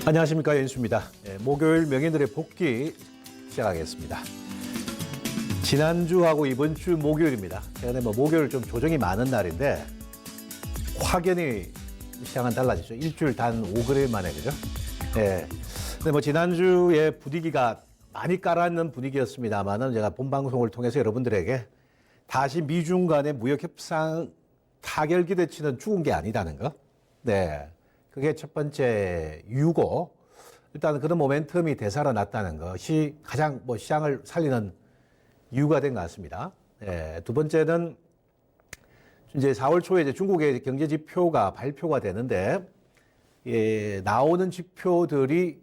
안녕하십니까, 연수입니다. 목요일 명예들의 복귀 시작하겠습니다. 지난주하고 이번 주 목요일입니다. 최근에 목요일 좀 조정이 많은 날인데 확연히 시장은 달라지죠. 일주일 단 5g 만에, 그죠? 근데 지난주에 분위기가 많이 깔아앉는 분위기였습니다만은 제가 본방송을 통해서 여러분들에게 다시 미중 간의 무역 협상 타결 기대치는 죽은 게 아니다는 거. 그게 첫 번째 이유고, 일단 그런 모멘텀이 되살아났다는 것이 가장 시장을 살리는 이유가 된 것 같습니다. 두 번째는 이제 4월 초에 이제 중국의 경제 지표가 발표가 되는데, 나오는 지표들이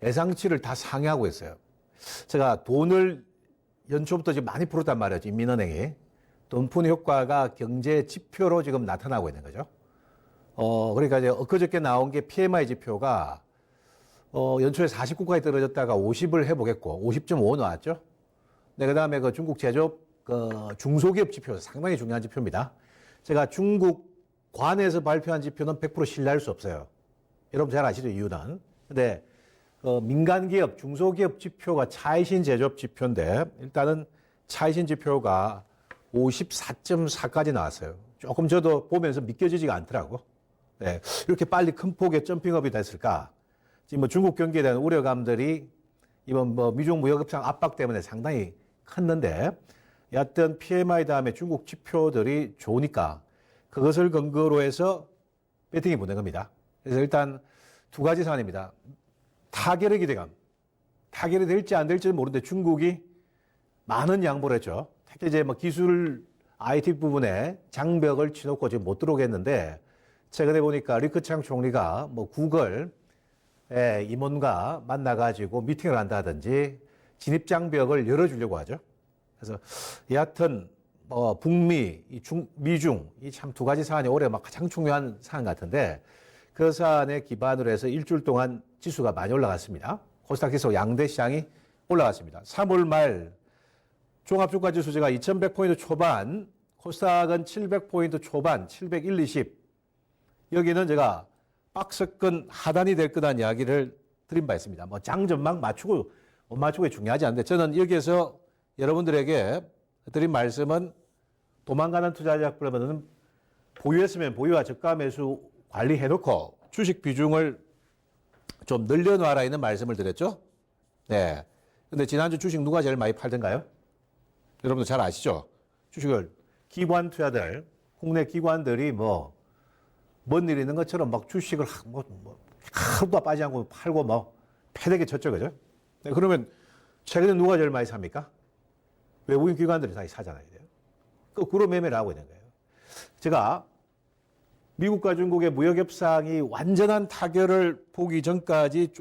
예상치를 다 상회하고 있어요. 제가 돈을 연초부터 지금 많이 풀었단 말이에요, 인민은행이. 돈 푸는 효과가 경제 지표로 지금 나타나고 있는 거죠. 그러니까 이제 엊그저께 나온 게 PMI 지표가, 연초에 49까지 떨어졌다가 50을 해보겠고, 50.5 나왔죠. 네, 그 다음에 그 중국 제조업, 중소기업 지표, 상당히 중요한 지표입니다. 제가 중국 관에서 발표한 지표는 100% 신뢰할 수 없어요. 여러분 잘 아시죠, 이유는. 근데, 민간기업, 중소기업 지표가 차이신 제조업 지표인데, 일단은 차이신 지표가 54.4까지 나왔어요. 조금 저도 보면서 믿겨지지가 않더라고. 이렇게 빨리 큰 폭의 점핑업이 됐을까? 지금 중국 경기에 대한 우려감들이 이번 미중 무역 협상 압박 때문에 상당히 컸는데, 여하튼 PMI 다음에 중국 지표들이 좋으니까 그것을 근거로 해서 배팅이 보낸 겁니다. 그래서 일단 두 가지 사안입니다. 타결의 기대감. 타결이 될지 안 될지는 모르는데 중국이 많은 양보를 했죠. 특히 이제 기술 IT 부분에 장벽을 치놓고 지금 못 들어오겠는데, 최근에 보니까 리크창 총리가 구글 임원과 만나가지고 미팅을 한다든지 진입 장벽을 열어주려고 하죠. 그래서 여하튼 북미, 미중 이 참 두 가지 사안이 올해 가장 중요한 사안 같은데, 그 사안에 기반으로 해서 일주일 동안 지수가 많이 올라갔습니다. 코스닥 지수 양대 시장이 올라갔습니다. 3월 말 종합주가 지수가 2100포인트 초반, 코스닥은 700포인트 초반, 701, 20. 여기는 제가 박스권 하단이 될 거다는 이야기를 드린 바 있습니다. 장 전망 맞추고 못 맞추고가 중요하지 않은데, 저는 여기에서 여러분들에게 드린 말씀은 도망가는 투자자분은 보유했으면 보유와 저가 매수 관리해놓고 주식 비중을 좀 늘려놔라 있는 말씀을 드렸죠. 근데 지난주 주식 누가 제일 많이 팔던가요? 여러분들 잘 아시죠? 주식을 기관 투자들, 국내 기관들이 뭔 일이 있는 것처럼 주식을 하루도 빠지지 않고 팔고 패대기 쳤죠, 그죠? 그러면 최근에 누가 제일 많이 삽니까? 외국인 기관들이 다 사잖아요. 거꾸로 매매를 하고 있는 거예요. 제가 미국과 중국의 무역협상이 완전한 타결을 보기 전까지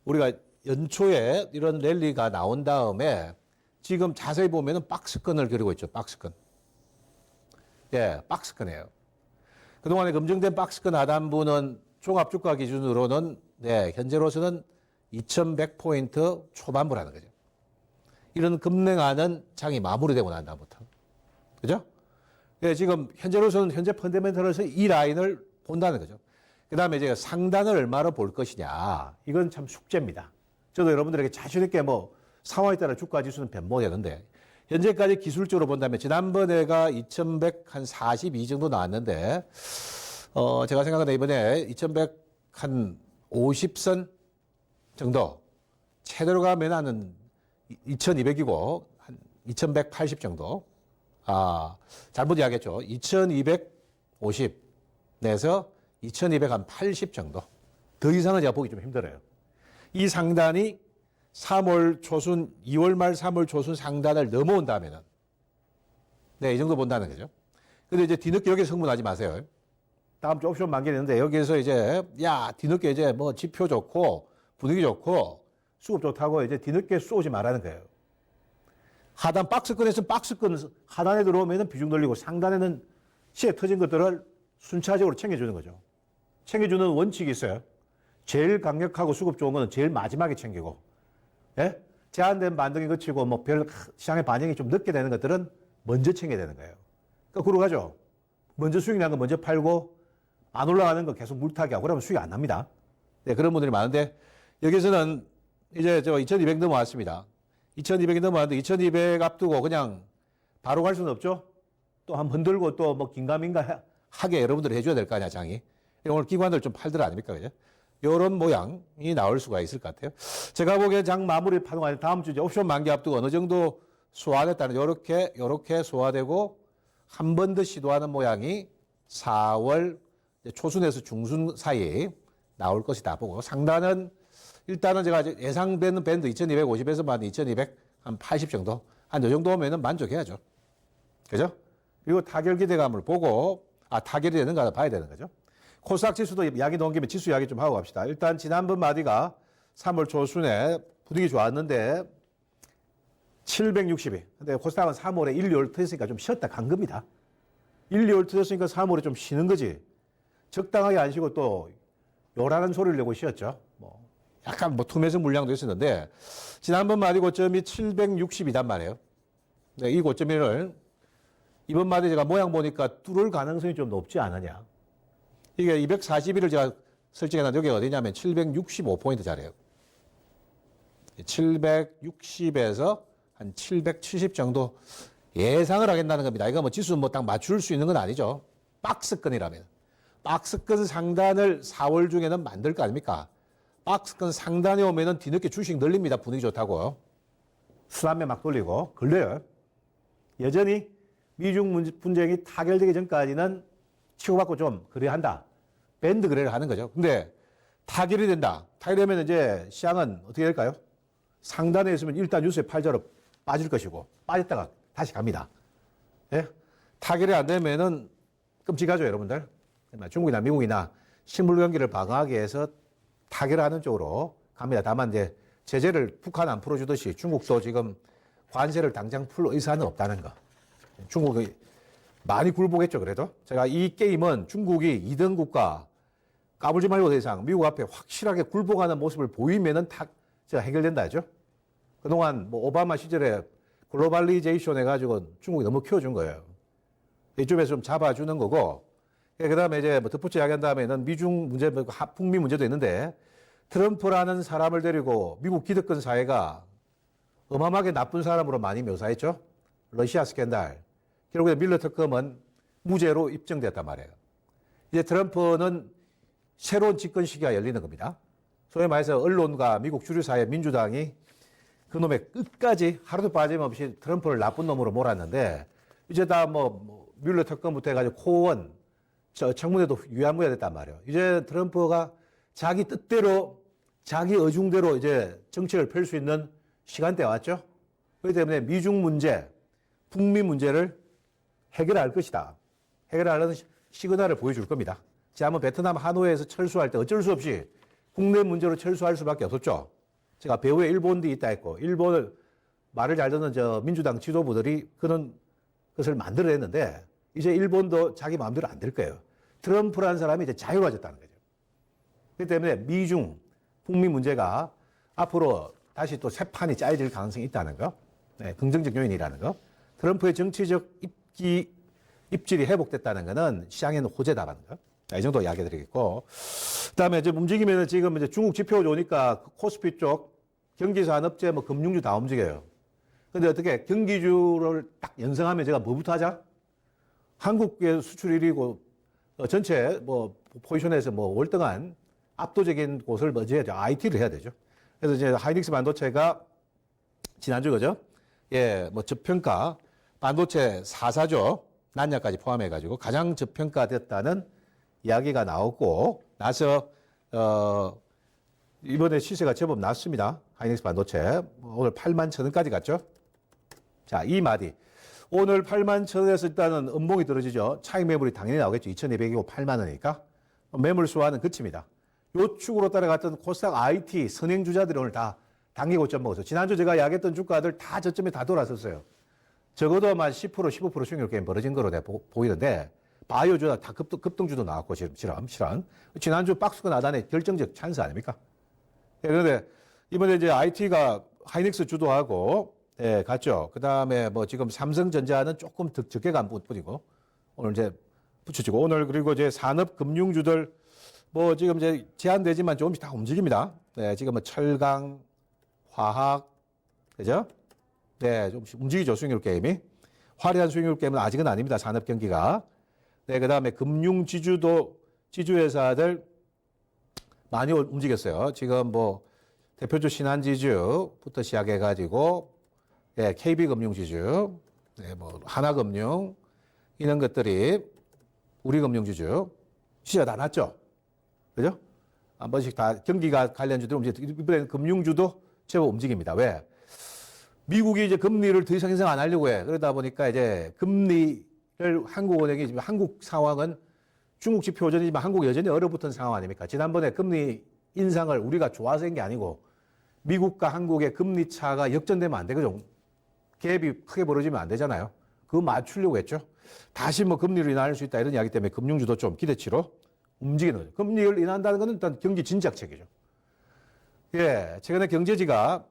우리가 연초에 이런 랠리가 나온 다음에 지금 자세히 보면은 박스권을 그리고 있죠, 박스권. 박스권이에요. 그동안에 검증된 박스권 하단부는 종합주가 기준으로는 현재로서는 2100포인트 초반부라는 거죠. 이런 급냉하는 장이 마무리되고 난 다음부터. 그죠? 지금 현재로서는 현재 펀더멘털에서 이 라인을 본다는 거죠. 그 다음에 이제 상단을 얼마로 볼 것이냐. 이건 참 숙제입니다. 저도 여러분들에게 자신있게 상황에 따라 주가 지수는 변모되는데, 현재까지 기술적으로 본다면 지난번에가 2142 정도 나왔는데, 제가 생각하는 이번에 2100 한 50선 정도, 최대로 가면 한 2200이고, 한 2180 정도. 잘못 이야기했죠. 2250 내서 2280 정도. 더 이상은 제가 보기 좀 힘들어요. 이 상단이 3월 초순, 2월 말 3월 초순 상단을 넘어온다면은, 이 정도 본다는 거죠. 근데 이제 뒤늦게 여기서 흥분하지 마세요. 다음 주 옵션 만기는데 여기에서 이제, 뒤늦게 이제 지표 좋고, 분위기 좋고, 수급 좋다고 이제 뒤늦게 쏘지 말라는 거예요. 하단 박스권에서는 박스권 하단에 들어오면 비중 늘리고, 상단에는 시에 터진 것들을 순차적으로 챙겨주는 거죠. 챙겨주는 원칙이 있어요. 제일 강력하고 수급 좋은 거는 제일 마지막에 챙기고, 제한된 반등이 거치고 별 시장의 반영이 좀 늦게 되는 것들은 먼저 챙겨야 되는 거예요. 거꾸로 가죠. 먼저 수익 난 거 먼저 팔고 안 올라가는 거 계속 물타기 하고 그러면 수익 안 납니다. 네, 그런 분들이 많은데 여기서는 이제 저 2200 넘어왔습니다. 2200이 넘어왔는데 2200 앞두고 그냥 바로 갈 수는 없죠. 또 한번 흔들고 또 뭐 긴가민가 하게 여러분들이 해줘야 될 거 아니야, 장이. 오늘 기관들 좀 팔들 아닙니까, 그죠? 이런 모양이 나올 수가 있을 것 같아요. 제가 보기에 장 마무리 파동할 다음 주 이제 옵션 만기 앞두고 어느 정도 소화됐다는 요렇게 소화되고 한 번 더 시도하는 모양이 4월 초순에서 중순 사이에 나올 것이다 보고 상단은 일단은 제가 예상되는 밴드 2250에서 2280 정도 한 요 정도 오면은 만족해야죠. 그죠? 그리고 타결 기대감을 보고 타결이 되는가 봐야 되는 거죠. 코스닥 지수도 이야기 나온 김에 지수 이야기 좀 하고 갑시다. 일단 지난번 마디가 3월 초순에 분위기 좋았는데 760이. 근데 코스닥은 3월에 1, 2월 터졌으니까 좀 쉬었다 간 겁니다. 1, 2월 터졌으니까 3월에 좀 쉬는 거지. 적당하게 안 쉬고 또 요라는 소리를 내고 쉬었죠. 뭐 약간 뭐 투매수 물량도 있었는데 지난번 마디 고점이 760이단 말이에요. 네, 이 고점을 이번 마디 제가 모양 보니까 뚫을 가능성이 좀 높지 않느냐. 이게 241을 제가 설정해놨는데 여기 어디냐면 765포인트 자리예요. 760에서 한 770 정도 예상을 하겠다는 겁니다. 이거 뭐 지수 뭐 딱 맞출 수 있는 건 아니죠. 박스권이라면. 박스권 상단을 4월 중에는 만들 거 아닙니까? 박스권 상단에 오면은 뒤늦게 주식 늘립니다. 분위기 좋다고. 수남매 막 돌리고 걸려요. 여전히 미중 분쟁이 타결되기 전까지는 치고받고 좀 거래한다. 밴드 거래를 하는 거죠. 근데 타결이 된다. 타결되면 이제 시장은 어떻게 될까요? 상단에 있으면 일단 뉴스의 팔자로 빠질 것이고 빠졌다가 다시 갑니다. 예? 타결이 안 되면은 끔찍하죠, 여러분들. 중국이나 미국이나 실물 경기를 방어하기 위해서 타결하는 쪽으로 갑니다. 다만 이제 제재를 북한 안 풀어주듯이 중국도 지금 관세를 당장 풀 의사는 없다는 거. 중국이 많이 굴보겠죠, 그래도. 제가 이 게임은 중국이 2등 국가 까불지 말고 더 이상 미국 앞에 확실하게 굴복하는 모습을 보이면은 제가 해결된다 했죠. 그동안 뭐 오바마 시절에 글로벌리제이션 해가지고 중국이 너무 키워준 거예요. 이쪽에서 좀 잡아주는 거고, 그 다음에 이제 뭐 덧붙여 이야기한 다음에는 미중 문제, 북미 문제도 있는데 트럼프라는 사람을 데리고 미국 기득권 사회가 어마어마하게 나쁜 사람으로 많이 묘사했죠. 러시아 스캔들. 결국에 밀러 특검은 무죄로 입증됐단 말이에요. 이제 트럼프는 새로운 집권 시기가 열리는 겁니다. 소위 말해서 언론과 미국 주류사회 민주당이 그놈의 끝까지 하루도 빠짐없이 트럼프를 나쁜 놈으로 몰았는데 이제 다 뭐 뮬러 특검부터 해가지고 코원 청문회도 유야무야 됐단 말이에요. 이제 트럼프가 자기 뜻대로 자기 의중대로 이제 정책을 펼 수 있는 시간대 왔죠. 그렇기 때문에 미중 문제, 북미 문제를 해결할 것이다. 해결하려는 시그널을 보여줄 겁니다. 지난번 베트남 하노이에서 철수할 때 어쩔 수 없이 국내 문제로 철수할 수밖에 없었죠. 제가 배후에 일본도 있다 했고 일본을 말을 잘 듣는 민주당 지도부들이 그런 것을 만들어냈는데 이제 일본도 자기 마음대로 안 될 거예요. 트럼프라는 사람이 이제 자유로워졌다는 거죠. 그렇기 때문에 미중, 북미 문제가 앞으로 다시 또 새 판이 짜여질 가능성이 있다는 거. 네, 긍정적 요인이라는 거. 트럼프의 정치적 입질이 회복됐다는 거는 시장에는 호재다라는 거. 이 정도 이야기 드리겠고. 그 다음에 이제 움직이면 지금 이제 중국 지표 좋으니까 코스피 쪽 경기산업재 뭐 금융주 다 움직여요. 근데 어떻게 경기주를 딱 연상하면 제가 뭐부터 하자? 한국의 수출 1위고 전체 뭐 포지션에서 뭐 월등한 압도적인 곳을 먼저 해야죠. IT를 해야 되죠. 그래서 이제 하이닉스 반도체가 지난주 그죠? 예, 뭐 저평가 반도체 4사죠. 난야까지 포함해가지고 가장 저평가됐다는 이야기가 나오고 나서 이번에 시세가 제법 낮습니다. 하이닉스 반도체 오늘 81,000원까지 갔죠. 자, 이 마디 오늘 81,000원에서 일단은 음봉이 떨어지죠. 차익 매물이 당연히 나오겠죠. 2,200이고 8만 원이니까 매물 수와는 그칩니다. 요 축으로 따라갔던 코스닥 IT 선행주자들이 오늘 다 단기 고점 먹어서 지난주 제가 이야기했던 주가들 다 저점에 다 돌아섰어요. 적어도 한 10%, 15% 수익률 게임 벌어진 거로 내가 보이는데 바이오주다 다 급등주도 나왔고 실험. 지난주 박스권 하단에 결정적 찬스 아닙니까? 그런데 이번에 이제 IT가 하이닉스 주도하고 예, 갔죠. 그 다음에 뭐 지금 삼성전자는 조금 적게 간 뿐이고 오늘 이제 붙여지고 오늘 그리고 이제 산업금융주들 뭐 지금 이제 제한되지만 조금씩 다 움직입니다. 네, 지금 뭐 철강, 화학, 그죠? 네, 조금씩 움직이죠, 수익률 게임이. 화려한 수익률 게임은 아직은 아닙니다, 산업 경기가. 네, 그 다음에 금융 지주도, 지주회사들 많이 움직였어요. 지금 뭐 대표주 신한지주부터 시작해가지고, 네, KB금융지주, 네, 뭐 하나금융, 이런 것들이 우리금융지주, 시세가 다 났죠? 그죠? 한 번씩 다 경기가 관련주들 움직이죠. 이번에는 금융주도 제법 움직입니다. 왜? 미국이 이제 금리를 더 이상 인상 안 하려고 해. 그러다 보니까 이제 금리를 한국은행이 지금 한국 상황은 중국 지표 호전이지만 한국 여전히 얼어붙은 상황 아닙니까? 지난번에 금리 인상을 우리가 좋아서 한 게 아니고 미국과 한국의 금리 차가 역전되면 안 되거든. 갭이 크게 벌어지면 안 되잖아요. 그거 맞추려고 했죠. 다시 뭐 금리를 인하할 수 있다 이런 이야기 때문에 금융주도 좀 기대치로 움직이는 거죠. 금리를 인하한다는 것은 일단 경기 진작책이죠. 예, 최근에 경제지가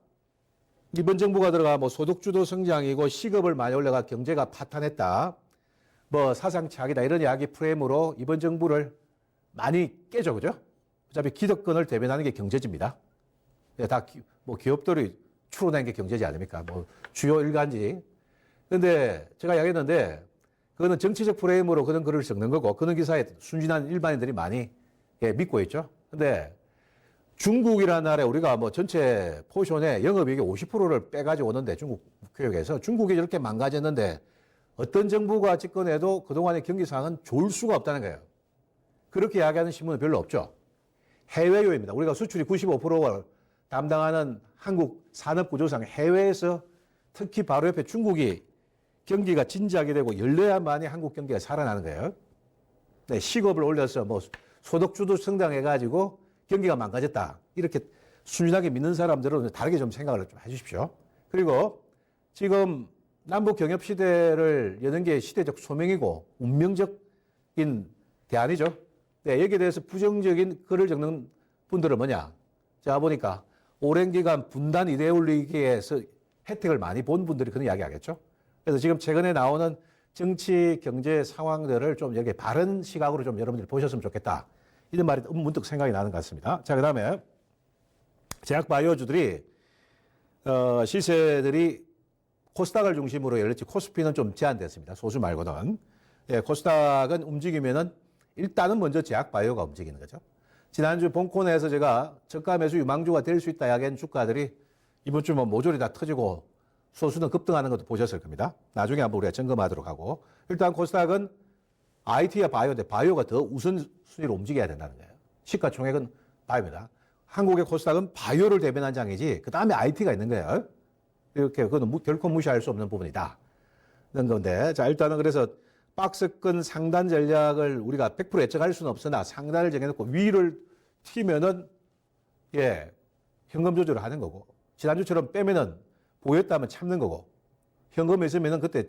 이번 정부가 들어가 뭐 소득주도 성장이고 시급을 많이 올려가 경제가 파탄했다. 뭐 사상 최악이다 이런 이야기 프레임으로 이번 정부를 많이 깨죠, 그죠? 어차피 기득권을 대변하는 게 경제지입니다. 예, 다 뭐 기업들이 추론한 게 경제지 아닙니까? 뭐 주요 일간지. 근데 제가 이야기했는데 그거는 정치적 프레임으로 그런 글을 적는 거고 그런 기사에 순진한 일반인들이 많이 예, 믿고 있죠. 근데 중국이라는 나라에 우리가 뭐 전체 포션의 영업이익의 50%를 빼가지고 오는데 중국 교육에서 중국이 이렇게 망가졌는데 어떤 정부가 집권해도 그동안의 경기 상황은 좋을 수가 없다는 거예요. 그렇게 이야기하는 신문은 별로 없죠. 해외요입니다. 우리가 수출이 95%를 담당하는 한국 산업구조상 해외에서 특히 바로 옆에 중국이 경기가 진작이 되고 열려야만이 한국 경기가 살아나는 거예요. 네, 시급을 올려서 뭐 소득주도 성장해가지고 경기가 망가졌다. 이렇게 순진하게 믿는 사람들은 다르게 좀 생각을 좀 해주십시오. 그리고 지금 남북 경협 시대를 여는 게 시대적 소명이고 운명적인 대안이죠. 네, 여기에 대해서 부정적인 글을 적는 분들은 뭐냐? 제가 보니까 오랜 기간 분단 이데올로기에서 혜택을 많이 본 분들이 그런 이야기 하겠죠. 그래서 지금 최근에 나오는 정치, 경제 상황들을 좀 이렇게 바른 시각으로 좀 여러분들이 보셨으면 좋겠다. 이런 말이 문득 생각이 나는 것 같습니다. 자, 그 다음에 제약 바이오주들이, 시세들이 코스닥을 중심으로 열렸지 코스피는 좀 제한됐습니다. 소수 말고는. 예, 코스닥은 움직이면은 일단은 먼저 제약 바이오가 움직이는 거죠. 지난주 본코너에서 제가 저가 매수 유망주가 될 수 있다 이야기한 주가들이 이번 주 뭐 모조리 다 터지고 소수는 급등하는 것도 보셨을 겁니다. 나중에 한번 우리가 점검하도록 하고. 일단 코스닥은 IT와 바이오인데 바이오가 더 우선순위로 움직여야 된다는 거예요. 시가총액은 바이오입니다. 한국의 코스닥은 바이오를 대변한 장이지 그 다음에 IT가 있는 거예요. 이렇게 그거는 결코 무시할 수 없는 부분이다. 그런 건데 자 일단은 그래서 박스권 상단 전략을 우리가 100% 예측할 수는 없으나 상단을 정해놓고 위를 튀면은 예 현금 조절을 하는 거고 지난주처럼 빼면은 보였다면 참는 거고 현금이 있으면은 그때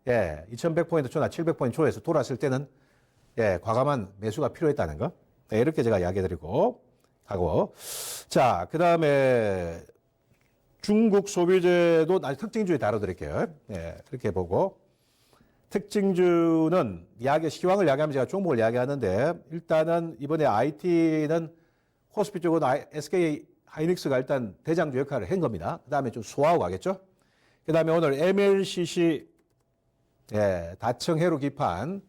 예 2100포인트 초나 700포인트 초에서 돌았을 때는 예 과감한 매수가 필요했다는 거 네, 이렇게 제가 이야기해드리고 가고 자 그 다음에 중국 소비재도 아주 특징주에 다뤄드릴게요. 예 그렇게 보고. 특징주는 시황을 이야기하면 제가 종목을 이야기하는데 일단은 이번에 IT는 코스피 쪽은 SK 하이닉스가 일단 대장주 역할을 한 겁니다. 그 다음에 좀 소화하고 가겠죠. 그 다음에 오늘 MLCC 다청 해로 기판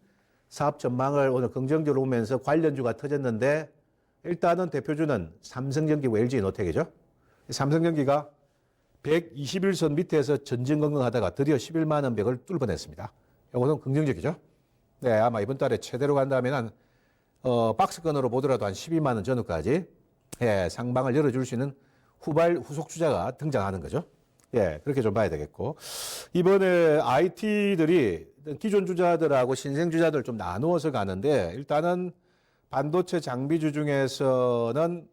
사업 전망을 오늘 긍정적으로 보면서 관련주가 터졌는데 일단은 대표주는 삼성전기고 LG노텍이죠. 삼성전기가 121선 밑에서 전진긍긍하다가 드디어 11만 원 벽을 뚫어냈습니다. 이거는 긍정적이죠. 네, 아마 이번 달에 최대로 간다면 박스권으로 보더라도 한 12만 원 전후까지 상방을 열어줄 수 있는 후속 주자가 등장하는 거죠. 예, 그렇게 좀 봐야 되겠고. 이번에 IT들이 기존 주자들하고 신생 주자들 좀 나누어서 가는데 일단은 반도체 장비주 중에서는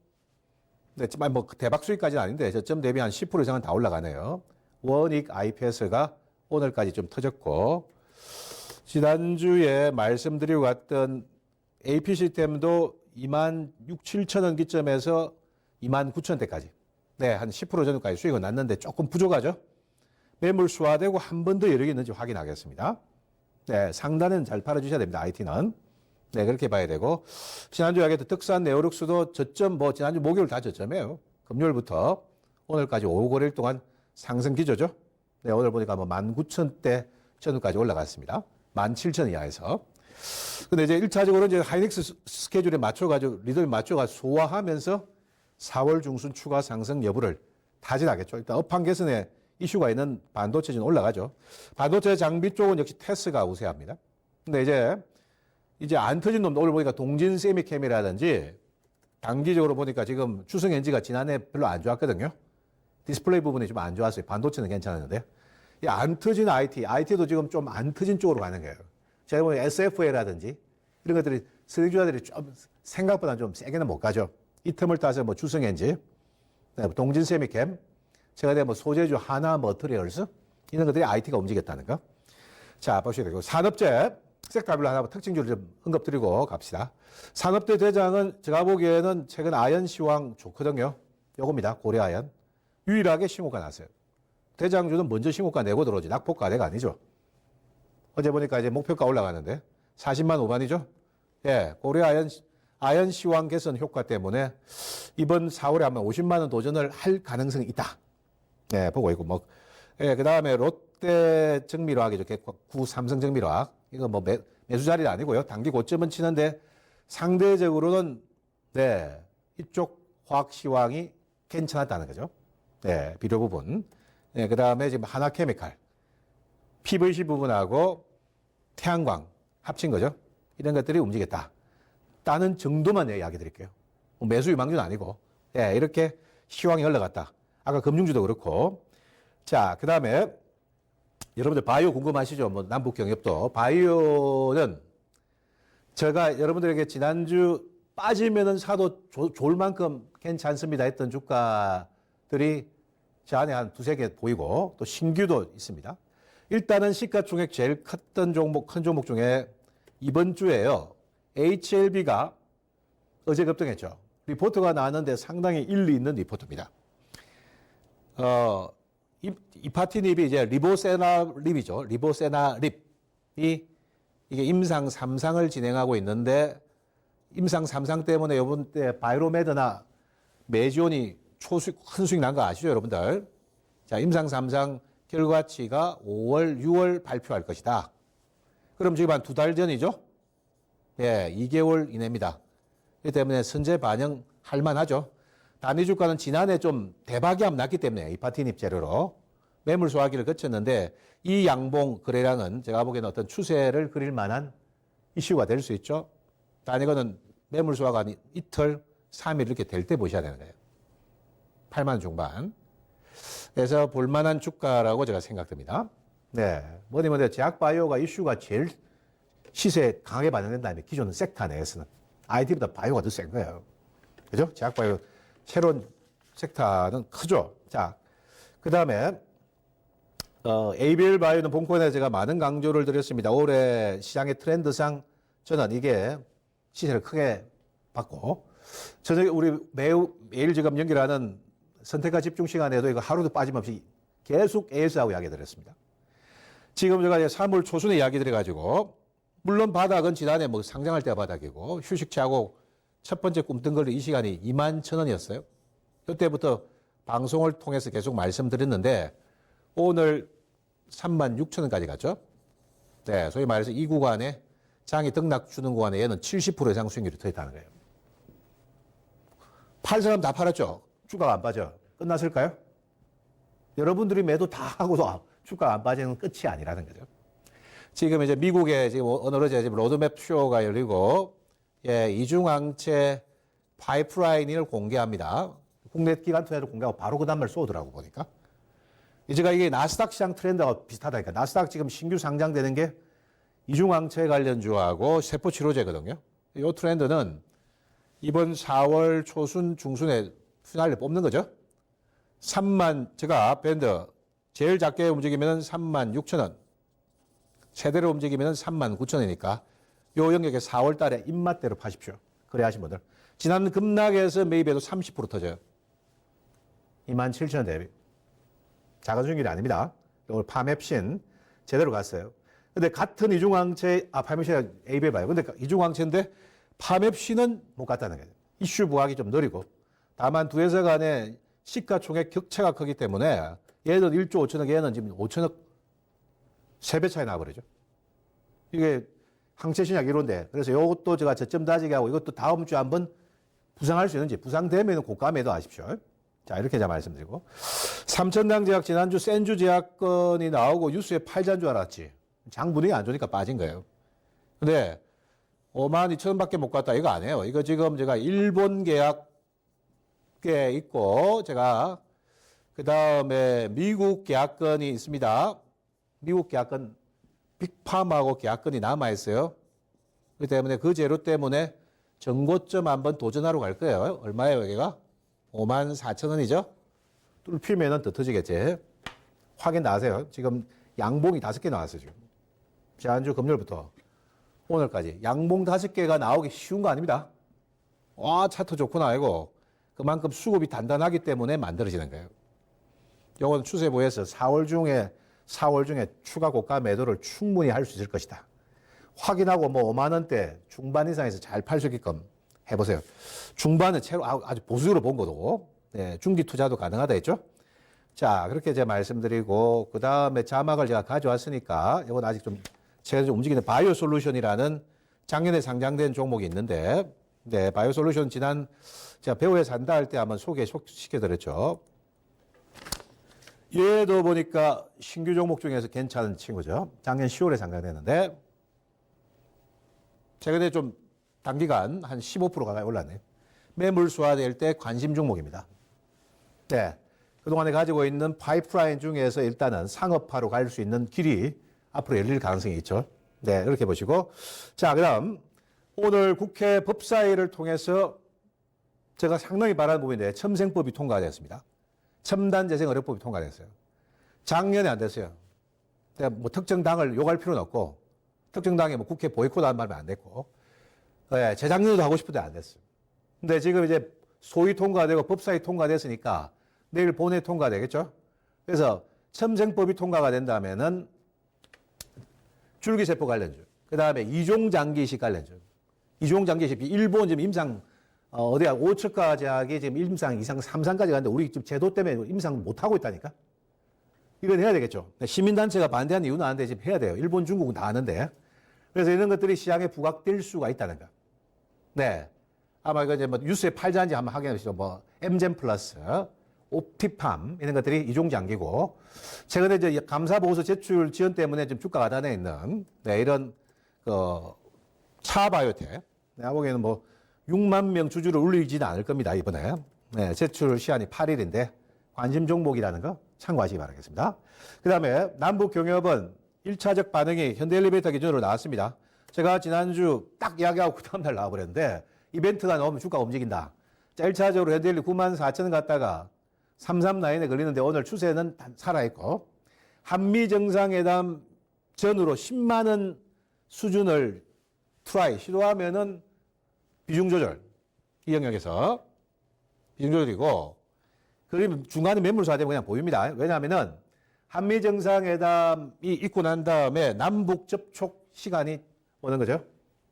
뭐 대박 수익까지는 아닌데 저점 대비 한 10% 이상은 다 올라가네요. 원익 IPS가 오늘까지 좀 터졌고 지난주에 말씀드리고 갔던 AP 시스템도 2만 6, 7천 원 기점에서 2만 9천 대까지 네, 한 10% 정도까지 수익은 났는데 조금 부족하죠. 매물 수화되고 한 번 더 여력이 있는지 확인하겠습니다. 네, 상단은 잘 팔아주셔야 됩니다. IT는. 네, 그렇게 봐야 되고, 지난주 이야기했던 특산 네오룩스도 저점, 지난주 목요일 다 저점이에요. 금요일부터 오늘까지 5, 6일 동안 상승 기조죠. 네, 오늘 보니까 19,000대 전후까지 올라갔습니다. 17,000 이하에서. 근데 이제 1차적으로 이제 하이닉스 스케줄에 맞춰가지고, 리듬에 맞춰가 소화하면서 4월 중순 추가 상승 여부를 타진하겠죠. 일단 업황 개선에 이슈가 있는 반도체는 올라가죠. 반도체 장비 쪽은 역시 테스가 우세합니다. 근데 이제 안 터진 놈도 오늘 보니까 동진 세미캠이라든지 단기적으로 보니까 지금 추승엔지가 지난해 별로 안 좋았거든요. 디스플레이 부분이 좀 안 좋았어요. 반도체는 괜찮았는데. 이 안 터진 IT도 지금 좀 안 터진 쪽으로 가는 거예요. 제가 보면 SFA라든지 이런 것들이 수주자들이 좀 생각보다 좀 세게는 못 가죠. 이 틈을 타서 추승엔지, 동진 세미캠, 제가 소재주 하나 머터리얼스 이런 것들이 IT가 움직였다는 거. 자, 보셔야 되고 산업재 섹터별로 하나 특징주를 좀 언급드리고 갑시다. 산업재 대장은 제가 보기에는 최근 아연 시황 좋거든요. 요겁니다. 고려아연. 유일하게 신고가 났어요. 대장주는 먼저 신고가 내고 들어오지 낙폭과대가 아니죠. 어제 보니까 이제 목표가 올라가는데 40만 5만이죠. 예, 고려아연 아연 시황 개선 효과 때문에 이번 4월에 아마 50만 원 도전을 할 가능성이 있다. 네, 보고 있고 예, 그다음에 롯데 정밀화학이죠. 구 삼성 정밀화학. 이거 매수 자리는 아니고요. 단기 고점은 치는데 상대적으로는 네, 이쪽 화학 시황이 괜찮았다는 거죠. 네, 비료 부분. 네, 그다음에 지금 하나케미칼, PVC 부분하고 태양광 합친 거죠. 이런 것들이 움직였다. 따는 정도만 이야기 드릴게요. 매수 유망주는 아니고. 예, 이렇게 시황이 올라갔다. 아까 금융주도 그렇고. 자, 그 다음에 여러분들 바이오 궁금하시죠? 남북 경협도. 바이오는 제가 여러분들에게 지난주 빠지면은 사도 좋을 만큼 괜찮습니다 했던 주가들이 저 안에 한 두세 개 보이고 또 신규도 있습니다. 일단은 시가총액 제일 컸던 종목, 큰 종목 중에 이번 주에요. HLB가 어제 급등했죠. 리포트가 나왔는데 상당히 일리 있는 리포트입니다. 이파티닙이 이제 리보세나립이죠. 리보세나립이 이게 임상 3상을 진행하고 있는데 임상 3상 때문에 이번 때 바이로메드나 메지온이 큰 수익 난 거 아시죠, 여러분들? 자, 임상 3상 결과치가 5월, 6월 발표할 것이다. 그럼 지금 한 2달 전이죠? 예, 2개월 이내입니다. 이 때문에 선제 반영할 만하죠. 단위 주가는 지난해 좀 대박이 안 났기 때문에 이파티닙 재료로 매물 소화기를 거쳤는데 이 양봉 거래량은 제가 보기에는 어떤 추세를 그릴 만한 이슈가 될 수 있죠. 단위거는 매물 소화가 이틀, 3일 이렇게 될 때 보셔야 되는 거예요. 8만 중반. 그래서 볼만한 주가라고 제가 생각됩니다. 네. 뭐니 제약바이오가 이슈가 제일 시세에 강하게 반영된다면 기존 섹터 내에서는 IT보다 바이오가 더 센 거예요. 그죠? 제약바이오 새로운 섹터는 크죠. 자, 그 다음에 ABL 바이오는 본권에 제가 많은 강조를 드렸습니다. 올해 시장의 트렌드상 저는 이게 시세를 크게 받고 저는 우리 매일 지금 연결하는 선택과 집중 시간에도 이거 하루도 빠짐없이 계속 AS하고 이야기 드렸습니다. 지금 제가 3월 초순에 이야기 드려가지고 물론 바닥은 지난해 상장할 때가 바닥이고 휴식 취하고 첫 번째 꿈뜬 이 시간이 21,000원이었어요. 그때부터 방송을 통해서 계속 말씀드렸는데 오늘 36,000원까지 갔죠. 네, 소위 말해서 이 구간에 장이 등락 주는 구간에 얘는 70% 이상 수익률이 더 있다는 거예요. 팔 사람 다 팔았죠. 주가가 안 빠져. 끝났을까요? 여러분들이 매도 다 하고도 주가가 안 빠지는 끝이 아니라는 거죠. 지금 이제 미국에 지금 어느새 지금 로드맵 쇼가 열리고, 예, 이중항체 파이프라인을 공개합니다. 국내 기관 투자를 공개하고 바로 그 다음날 쏘더라고 보니까. 제가 이게 나스닥 시장 트렌드가 비슷하다니까. 나스닥 지금 신규 상장되는 게 이중항체 관련주하고 세포치료제거든요. 이 트렌드는 이번 4월 초순 중순에 피날레 뽑는 거죠. 제가 밴드 제일 작게 움직이면 36,000원. 최대로 움직이면 39,000원이니까 요 영역에 4월 달에 입맛대로 파십시오. 그래야하신 분들. 지난 급락에서 매입해도 30% 터져요. 27,000원 대비. 작은 수익률이 아닙니다. 오늘 파맵신 제대로 갔어요. 근데 같은 이중항체, 파맵시가 ABL 봐요. 근데 이중항체인데 파맵시는 못 갔다는 거예요. 이슈 부각이 좀 느리고. 다만 두 회사 간의 시가총액 격차가 크기 때문에 얘는 1조 5천억, 얘는 지금 5천억 3배 차이 나버리죠. 이게 항체 신약 1호인데, 그래서 이것도 제가 저점 다지게 하고 이것도 다음 주에 한번 부상할 수 있는지, 부상되면 고가 매도하십시오. 자, 이렇게 제가 말씀드리고. 삼천당 제약 지난주 센주 제약건이 나오고 뉴스에 팔자인 줄 알았지. 장 분위기 안 좋으니까 빠진 거예요. 근데 52,000원밖에 못 갔다. 이거 안 해요. 이거 지금 제가 일본 계약에 있고, 제가 그 다음에 미국 계약건이 있습니다. 미국 계약건, 빅팜하고 계약건이 남아있어요. 그렇기 때문에 그 재료 때문에 전고점 한번 도전하러 갈 거예요. 얼마예요, 여기가? 54,000원이죠? 뚫히면은 더 터지겠지. 확인 나세요. 지금 양봉이 5개 나왔어요, 지금. 지난주 금요일부터 오늘까지. 양봉 5개가 나오기 쉬운 거 아닙니다. 와, 차트 좋구나, 이거. 그만큼 수급이 단단하기 때문에 만들어지는 거예요. 요건 추세 보여서 4월 중에 추가 고가 매도를 충분히 할 수 있을 것이다. 확인하고 뭐 5만 원대 중반 이상에서 잘 팔 수 있게끔 해보세요. 중반은 아주 보수적으로 본 거고, 네, 중기 투자도 가능하다 했죠. 자, 그렇게 제가 말씀드리고, 그 다음에 자막을 제가 가져왔으니까, 이건 아직 좀, 제가 좀 움직이는 바이오 솔루션이라는 작년에 상장된 종목이 있는데, 네, 바이오 솔루션 지난, 제가 배우에 산다 할 때 한번 소개시켜드렸죠. 얘도 보니까 신규 종목 중에서 괜찮은 친구죠. 작년 10월에 상장됐는데, 최근에 좀 단기간 한 15% 가까이 올랐네요. 매물 수화될 때 관심 종목입니다. 네. 그동안에 가지고 있는 파이프라인 중에서 일단은 상업화로 갈 수 있는 길이 앞으로 열릴 가능성이 있죠. 네. 이렇게 보시고. 자, 그 다음. 오늘 국회 법사위를 통해서 제가 상당히 바라는 부분인데 첨생법이 통과되었습니다. 첨단재생의료법이 통과됐어요. 작년에 안 됐어요. 뭐 특정 당을 욕할 필요는 없고 특정 당에 뭐 국회 보이콧 하는 말은 안 됐고 네, 재작년에도 하고 싶은데 안 됐어요. 근데 지금 이제 소위 통과되고 법사위 통과됐으니까 내일 본회 통과되겠죠. 그래서 첨생법이 통과가 된다면은 줄기세포 관련주, 그 다음에 이종장기식 관련주, 이종장기식 일본 지금 임상 어디야 5척가 제약이 지금 임상 2상 3상까지 갔는데 우리 지금 제도 때문에 임상 못 하고 있다니까. 이건 해야 되겠죠. 시민단체가 반대하는 이유는 아는데 지금 해야 돼요. 일본, 중국은 다 아는데. 그래서 이런 것들이 시장에 부각될 수가 있다는 거. 네. 아마 이거 이제 뭐 뉴스에 팔자인지 한번 확인해 보시죠. 뭐 엠젠 플러스, 옵티팜 이런 것들이 이종장기고 최근에 이제 감사보고서 제출 지연 때문에 좀 주가가 단에 있는 네, 이런 차바이오텍. 내가 보기에는 뭐 6만 명 주주를 울리지는 않을 겁니다, 이번에. 네, 제출 시한이 8일인데 관심 종목이라는 거 참고하시기 바라겠습니다. 그 다음에 남북경협은 1차적 반응이 현대엘리베이터 기준으로 나왔습니다. 제가 지난주 딱 이야기하고 그 다음날 나와버렸는데 이벤트가 나오면 주가가 움직인다. 자, 1차적으로 현대엘리 94,000원 갔다가 339에 걸리는데 오늘 추세는 살아있고 한미 정상회담 전후로 10만 원 수준을 시도하면은 비중 조절, 이 영역에서 비중 조절이고, 그러면 중간에 매물사되면 그냥 보입니다. 왜냐하면은 한미 정상회담이 있고 난 다음에 남북 접촉 시간이 오는 거죠.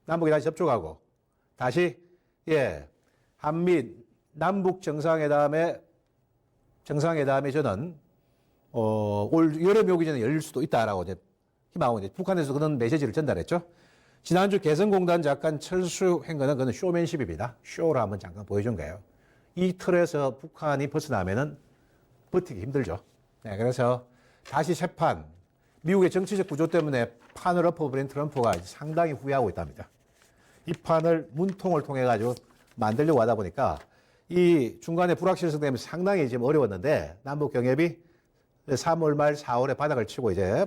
남북이 다시 접촉하고 다시 한미 남북 정상회담에 저는 올 여름이 오기 전에 열릴 수도 있다라고 이제 희망하고 이제 북한에서 그런 메시지를 전달했죠. 지난주 개성공단 작가 철수 행거는 그건 쇼맨십입니다. 쇼를 한번 잠깐 보여준 거예요. 이 틀에서 북한이 벗어나면은 버티기 힘들죠. 네, 그래서 다시 새 판, 미국의 정치적 구조 때문에 판을 엎어버린 트럼프가 상당히 후회하고 있답니다. 이 판을 문통을 통해 가지고 만들려고 하다 보니까 이 중간에 불확실성 때문에 상당히 지금 어려웠는데 남북 경협이 3월 말 4월에 바닥을 치고 이제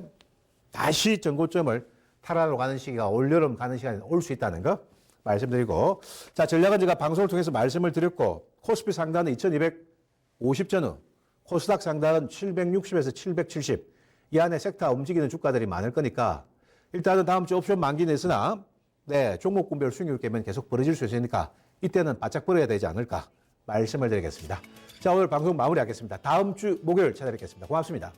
다시 전고점을 탈환으로 가는 시기가 올여름 가는 시간이 올 수 있다는 거 말씀드리고, 자, 전략은 제가 방송을 통해서 말씀을 드렸고, 코스피 상단은 2250 전후, 코스닥 상단은 760에서 770, 이 안에 섹터 움직이는 주가들이 많을 거니까, 일단은 다음 주 옵션 만기는 있으나, 네, 종목군별 수익률 깨면 계속 벌어질 수 있으니까, 이때는 바짝 벌어야 되지 않을까 말씀을 드리겠습니다. 자, 오늘 방송 마무리하겠습니다. 다음 주 목요일 찾아뵙겠습니다. 고맙습니다.